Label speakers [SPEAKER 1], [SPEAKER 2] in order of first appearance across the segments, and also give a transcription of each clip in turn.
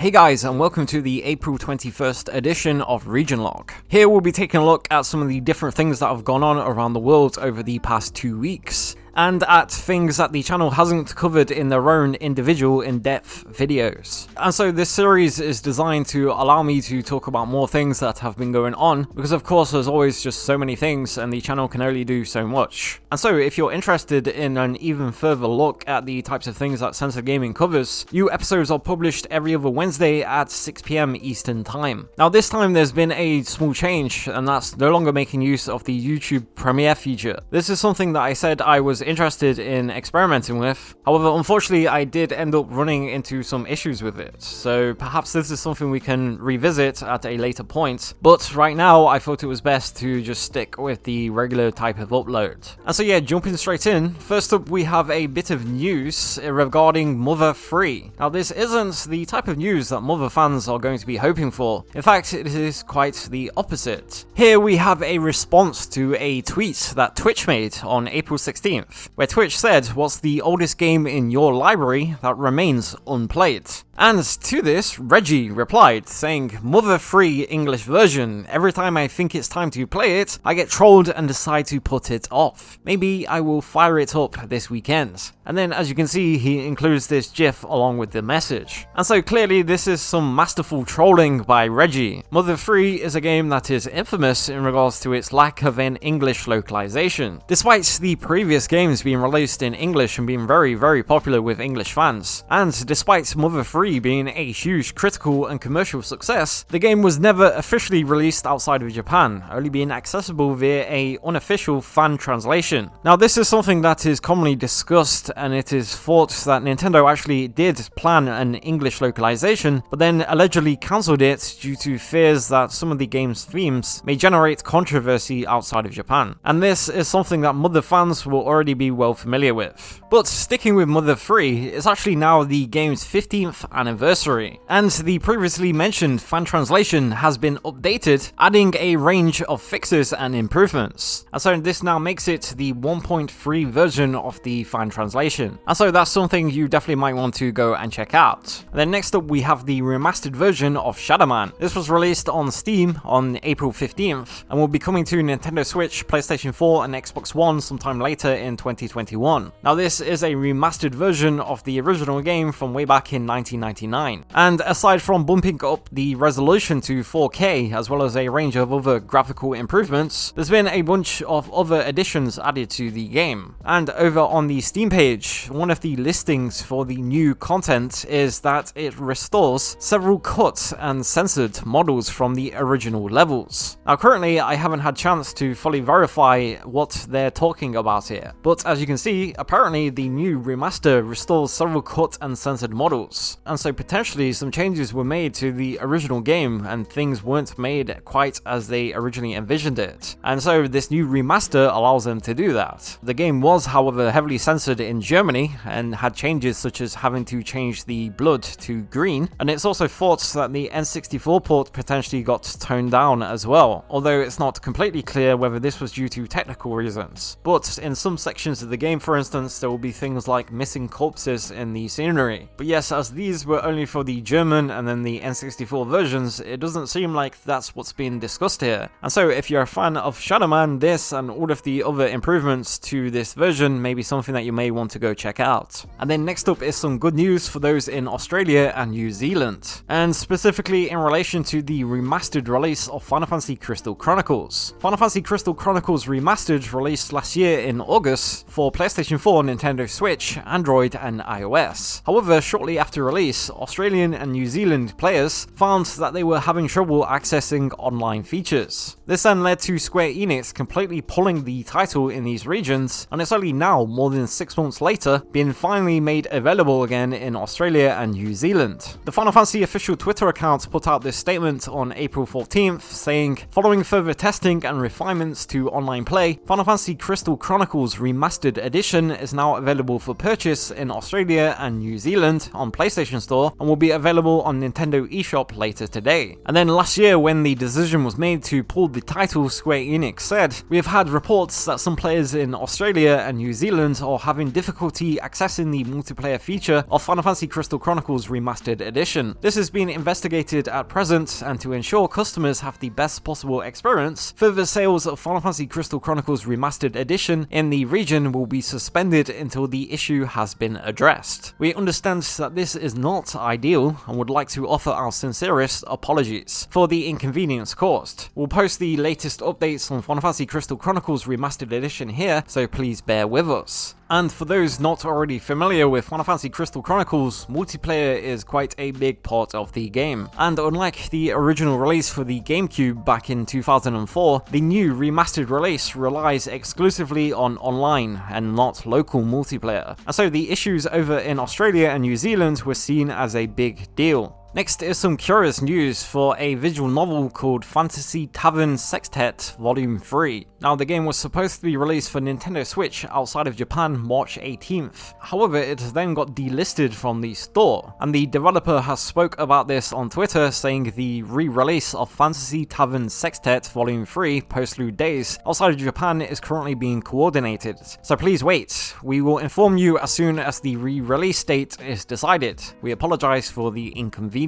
[SPEAKER 1] Hey guys, and welcome to the April 21st edition of Regionlog. Here we'll be taking a look at some of the different things that have gone on around the world over the past 2 weeks, and at things that the channel hasn't covered in their own individual in-depth videos. And so this series is designed to allow me to talk about more things that have been going on, because of course there's always just so many things and the channel can only do so much. And so if you're interested in an even further look at the types of things that Censored Gaming covers, new episodes are published every other Wednesday at 6 PM Eastern Time. Now this time there's been a small change, and that's no longer making use of the YouTube Premiere feature. This is something that I said I was interested in experimenting with. However, unfortunately, I did end up running into some issues with it. So perhaps this is something we can revisit at a later point. But right now, I thought it was best to just stick with the regular type of upload. And so yeah, jumping straight in. First up, we have a bit of news regarding Mother 3. Now this isn't the type of news that Mother fans are going to be hoping for. In fact, it is quite the opposite. Here we have a response to a tweet that Twitch made on April 16th. Where Twitch said, "What's the oldest game in your library that remains unplayed?" And to this, Reggie replied, saying, "Mother 3 English version. Every time I think it's time to play it, I get trolled and decide to put it off. Maybe I will fire it up this weekend." And then, as you can see, he includes this GIF along with the message. And so clearly this is some masterful trolling by Reggie. Mother 3 is a game that is infamous in regards to its lack of an English localization. Despite the previous games being released in English and being very popular with English fans, and despite Mother 3 being a huge critical and commercial success, the game was never officially released outside of Japan, only being accessible via a unofficial fan translation. Now this is something that is commonly discussed, and it is thought that Nintendo actually did plan an English localization, but then allegedly cancelled it due to fears that some of the game's themes may generate controversy outside of Japan. And this is something that Mother fans will already be well familiar with. But sticking with Mother 3, it's actually now the game's 15th anniversary, and the previously mentioned fan translation has been updated, adding a range of fixes and improvements. And so this now makes it the 1.3 version of the fan translation. And so that's something you definitely might want to go and check out. And then next up we have the remastered version of Shadow Man. This was released on Steam on April 15th and will be coming to Nintendo Switch, PlayStation 4 and Xbox One sometime later in 2021. Now this is a remastered version of the original game from way back in 1999. And aside from bumping up the resolution to 4K as well as a range of other graphical improvements, there's been a bunch of other additions added to the game. And over on the Steam page, one of the listings for the new content is that it restores several cut and censored models from the original levels. Now currently I haven't had chance to fully verify what they're talking about here, but as you can see, apparently the new remaster restores several cut and censored models, and so potentially some changes were made to the original game and things weren't made quite as they originally envisioned it, and so this new remaster allows them to do that. The game was however heavily censored in Germany and had changes such as having to change the blood to green, and it's also thought that the N64 port potentially got toned down as well, although it's not completely clear whether this was due to technical reasons. But in some sections of the game, for instance, there will be things like missing corpses in the scenery. But yes, as these were only for the German and then the N64 versions, it doesn't seem like that's what's being discussed here. And so if you're a fan of Shadow Man, this and all of the other improvements to this version may be something that you may want to go check out. And then next up is some good news for those in Australia and New Zealand, and specifically in relation to the remastered release of Final Fantasy Crystal Chronicles. Final Fantasy Crystal Chronicles Remastered released last year in August for PlayStation 4, Nintendo Switch, Android and iOS. However, shortly after release, Australian and New Zealand players found that they were having trouble accessing online features. This then led to Square Enix completely pulling the title in these regions, and it's only now, more than 6 months later, being finally made available again in Australia and New Zealand. The Final Fantasy official Twitter account put out this statement on April 14th saying, "Following further testing and refinements to online play, Final Fantasy Crystal Chronicles Remastered Remastered Edition is now available for purchase in Australia and New Zealand on PlayStation Store and will be available on Nintendo eShop later today. And then last year, when the decision was made to pull the title, Square Enix said, "We have had reports that some players in Australia and New Zealand are having difficulty accessing the multiplayer feature of Final Fantasy Crystal Chronicles Remastered Edition. This is being investigated at present, and to ensure customers have the best possible experience, further sales of Final Fantasy Crystal Chronicles Remastered Edition in the region will be suspended until the issue has been addressed. We understand that this is not ideal and would like to offer our sincerest apologies for the inconvenience caused. We'll post the latest updates on Final Fantasy Crystal Chronicles Remastered Edition here, so please bear with us." And for those not already familiar with Final Fantasy Crystal Chronicles, multiplayer is quite a big part of the game. And unlike the original release for the GameCube back in 2004, the new remastered release relies exclusively on online and not local multiplayer. And so the issues over in Australia and New Zealand were seen as a big deal. Next is some curious news for a visual novel called Fantasy Tavern Sextet Volume 3. Now, the game was supposed to be released for Nintendo Switch outside of Japan March 18th. However, it then got delisted from the store, and the developer has spoke about this on Twitter, saying the re-release of Fantasy Tavern Sextet Volume 3 Postlude days outside of Japan is currently being coordinated. So please wait, we will inform you as soon as the re-release date is decided. We apologize for the inconvenience.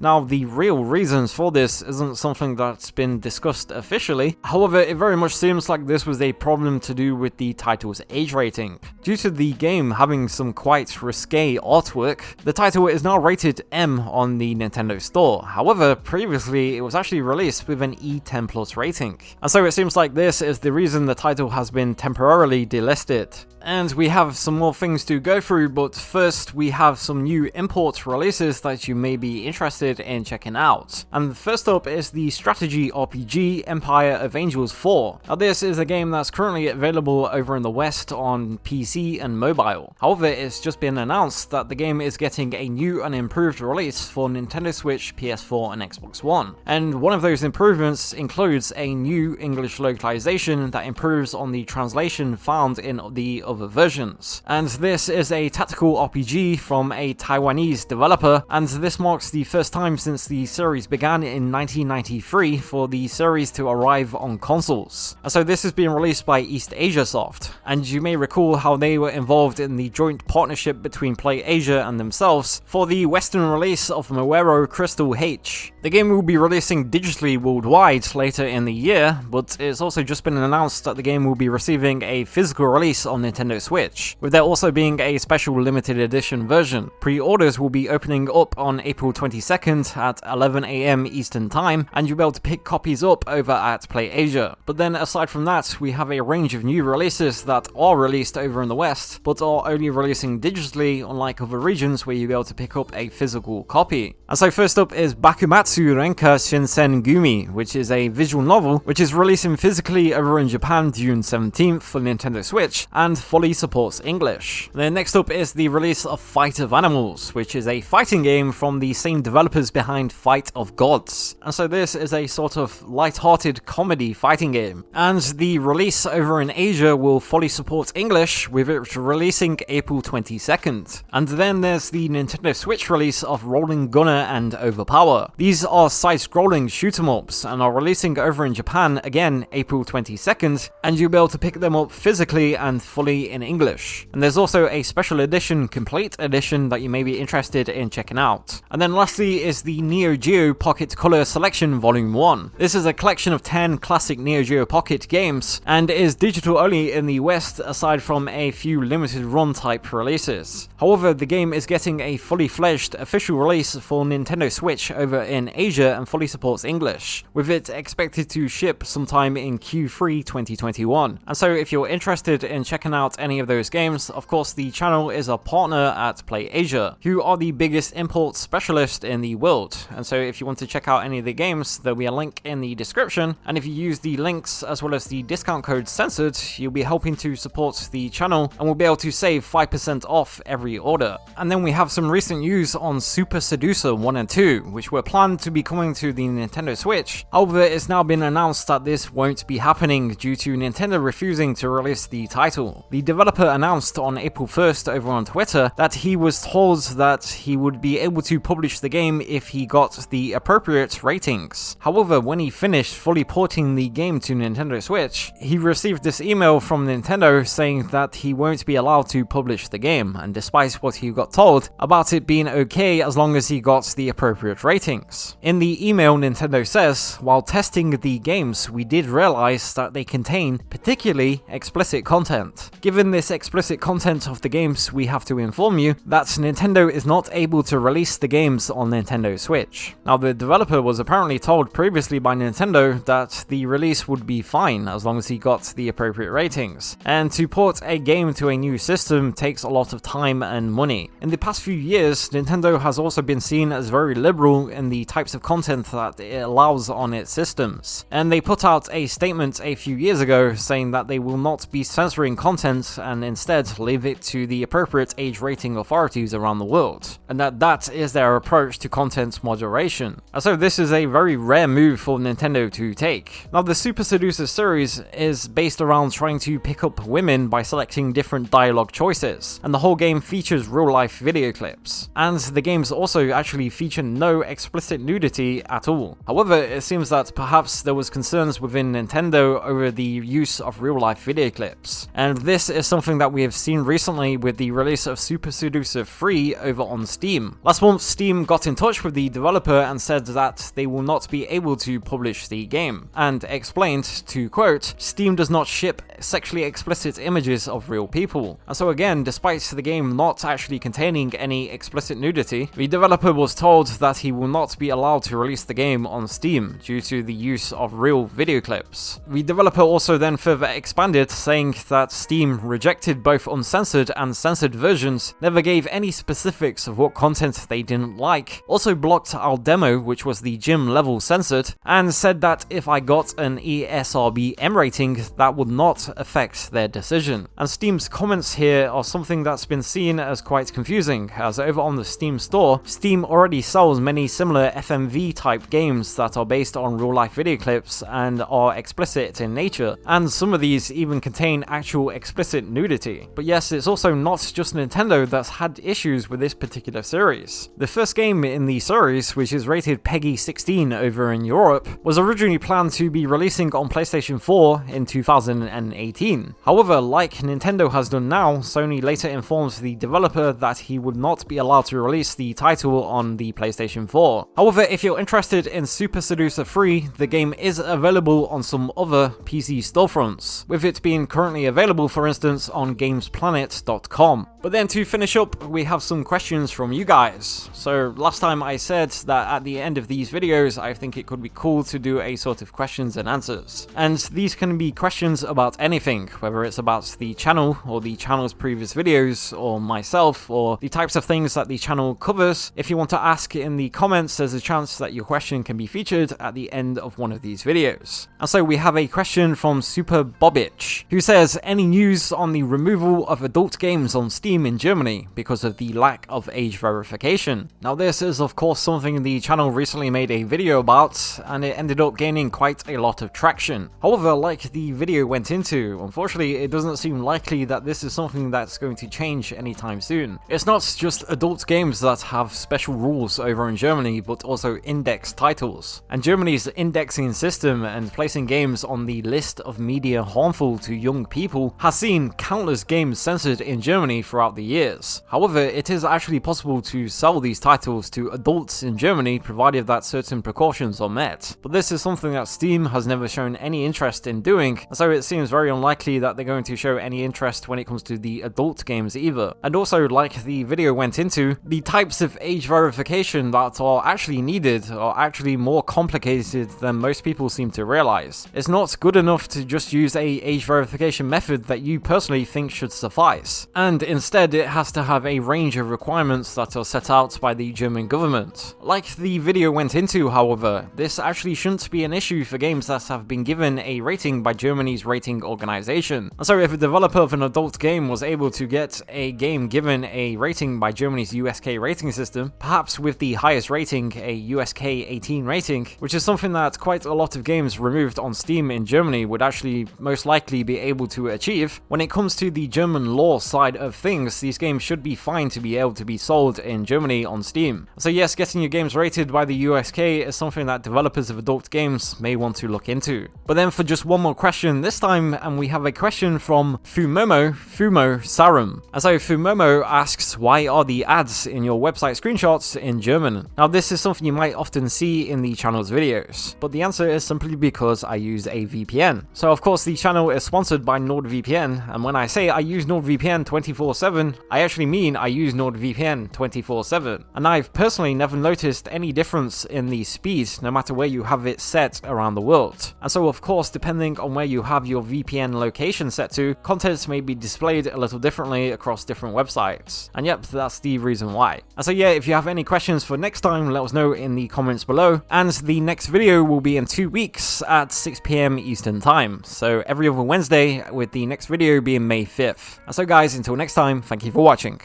[SPEAKER 1] Now, the real reasons for this isn't something that's been discussed officially. However, it very much seems like this was a problem to do with the title's age rating. Due to the game having some quite risque artwork, the title is now rated M on the Nintendo Store. However, previously it was actually released with an E10+ rating. And so it seems like this is the reason the title has been temporarily delisted. And we have some more things to go through, but first we have some new import releases that you may be interested in checking out. And first up is the strategy RPG Empire of Angels 4. Now, this is a game that's currently available over in the West on PC and mobile. However, it's just been announced that the game is getting a new and improved release for Nintendo Switch, PS4 and Xbox One. And one of those improvements includes a new English localization that improves on the translation found in the other versions. And this is a tactical RPG from a Taiwanese developer, and this marks the first time since the series began in 1993 for the series to arrive on consoles. And so this has been released by East Asia Soft, and you may recall how they were involved in the joint partnership between Play Asia and themselves for the Western release of Moero Crystal H. The game will be releasing digitally worldwide later in the year, but it's also just been announced that the game will be receiving a physical release on Nintendo Switch, with there also being a special limited edition version. Pre-orders will be opening up on April 22nd at 11 AM Eastern Time, and you'll be able to pick copies up over at Play Asia. But then aside from that, we have a range of new releases that are released over in the West, but are only releasing digitally, unlike other regions where you'll be able to pick up a physical copy. And so first up is Bakumatsu Renka Shinsen Gumi, which is a visual novel which is releasing physically over in Japan June 17th for Nintendo Switch, and fully supports English. Then next up is the release of Fight of Animals, which is a fighting game from the same developers behind Fight of Gods. And so this is a sort of light-hearted comedy fighting game. And the release over in Asia will fully support English, with it releasing April 22nd. And then there's the Nintendo Switch release of Rolling Gunner and Overpower. These are side-scrolling shoot-em-ups and are releasing over in Japan again April 22nd, and you'll be able to pick them up physically and fully in English. And there's also a special edition, complete edition, that you may be interested in checking out. And then lastly is the Neo Geo Pocket Color Selection Volume 1. This is a collection of 10 classic Neo Geo Pocket games, and is digital only in the West aside from a few limited run type releases. However, the game is getting a fully fledged official release for Nintendo Switch over in Asia and fully supports English, with it expected to ship sometime in Q3 2021. And so if you're interested in checking out any of those games, of course the channel is a partner at Play Asia, who are the biggest import specialists specialist in the world. And so if you want to check out any of the games, there'll be a link in the description. And if you use the links as well as the discount code Censored, you'll be helping to support the channel and will be able to save 5% off every order. And then we have some recent news on Super Seducer 1 and 2, which were planned to be coming to the Nintendo Switch. However, it's now been announced that this won't be happening due to Nintendo refusing to release the title. The developer announced on April 1st over on Twitter that he was told that he would be able to publish the game if he got the appropriate ratings. However, when he finished fully porting the game to Nintendo Switch, he received this email from Nintendo saying that he won't be allowed to publish the game, and despite what he got told about it being okay as long as he got the appropriate ratings. In the email, Nintendo says, while testing the games, we did realize that they contain particularly explicit content. Given this explicit content of the games, we have to inform you that Nintendo is not able to release the games on Nintendo Switch. Now, the developer was apparently told previously by Nintendo that the release would be fine as long as he got the appropriate ratings, and to port a game to a new system takes a lot of time and money. In the past few years, Nintendo has also been seen as very liberal in the types of content that it allows on its systems, and they put out a statement a few years ago saying that they will not be censoring content and instead leave it to the appropriate age rating authorities around the world, and that is their approach to content moderation. And so this is a very rare move for Nintendo to take. Now, the Super Seducer series is based around trying to pick up women by selecting different dialogue choices, and the whole game features real-life video clips. And the games also actually feature no explicit nudity at all. However, it seems that perhaps there was concerns within Nintendo over the use of real-life video clips, and this is something that we have seen recently with the release of Super Seducer 3 over on Steam. Last month, Steam got in touch with the developer and said that they will not be able to publish the game, and explained, to quote, "Steam does not ship sexually explicit images of real people." And so again, despite the game not actually containing any explicit nudity, the developer was told that he will not be allowed to release the game on Steam due to the use of real video clips. The developer also then further expanded, saying that Steam rejected both uncensored and censored versions, never gave any specifics of what content they didn't like, also blocked our demo, which was the gym level censored, and said that if I got an ESRB M rating, that would not affect their decision. And Steam's comments here are something that's been seen as quite confusing, as over on the Steam store, Steam already sells many similar FMV type games that are based on real life video clips and are explicit in nature, and some of these even contain actual explicit nudity. But yes, it's also not just Nintendo that's had issues with this particular series. The first game in the series, which is rated PEGI 16 over in Europe, was originally planned to be releasing on PlayStation 4 in 2018. However, like Nintendo has done now, Sony later informed the developer that he would not be allowed to release the title on the PlayStation 4. However, if you're interested in Super Seducer 3, the game is available on some other PC storefronts, with it being currently available, for instance, on gamesplanet.com. But then to finish up, we have some questions from you guys. So last time I said that at the end of these videos, I think it could be cool to do a sort of questions and answers. And these can be questions about anything, whether it's about the channel or the channel's previous videos or myself or the types of things that the channel covers. If you want to ask in the comments, there's a chance that your question can be featured at the end of one of these videos. And so we have a question from Super Bobich, who says, any news on the removal of adult games on Steam in Germany because of the lack of age verification? Now this is of course something the channel recently made a video about, and it ended up gaining quite a lot of traction. However, like the video went into, unfortunately it doesn't seem likely that this is something that's going to change anytime soon. It's not just adult games that have special rules over in Germany, but also index titles. And Germany's indexing system and placing games on the list of media harmful to young people has seen countless games censored in Germany throughout the years. However, it is actually possible to sell these titles to adults in Germany provided that certain precautions are met. But this is something that Steam has never shown any interest in doing, so it seems very unlikely that they're going to show any interest when it comes to the adult games either. And also, like the video went into, the types of age verification that are actually needed are actually more complicated than most people seem to realize. It's not good enough to just use a age verification method that you personally think should suffice, and instead it has to have a range of requirements that are set out by by the German government. Like the video went into, however, this actually shouldn't be an issue for games that have been given a rating by Germany's rating organization. So if a developer of an adult game was able to get a game given a rating by Germany's USK rating system, perhaps with the highest rating, a USK 18 rating, which is something that quite a lot of games removed on Steam in Germany would actually most likely be able to achieve, when it comes to the German law side of things, these games should be fine to be able to be sold in Germany on Steam. So yes, getting your games rated by the USK is something that developers of adult games may want to look into. But then for just one more question this time, and we have a question from Fumo Sarum. And so Fumomo asks, why are the ads in your website screenshots in German? Now this is something you might often see in the channel's videos, but the answer is simply because I use a VPN. So of course the channel is sponsored by NordVPN, and when I say I use NordVPN 24/7, I actually mean I use NordVPN 24/7. And I've personally never noticed any difference in the speed, no matter where you have it set around the world. And so of course, depending on where you have your VPN location set to, content may be displayed a little differently across different websites. And yep, that's the reason why. And so yeah, if you have any questions for next time, let us know in the comments below. And the next video will be in 2 weeks at 6 PM Eastern Time. So every other Wednesday, with the next video being May 5th. And so guys, until next time, thank you for watching.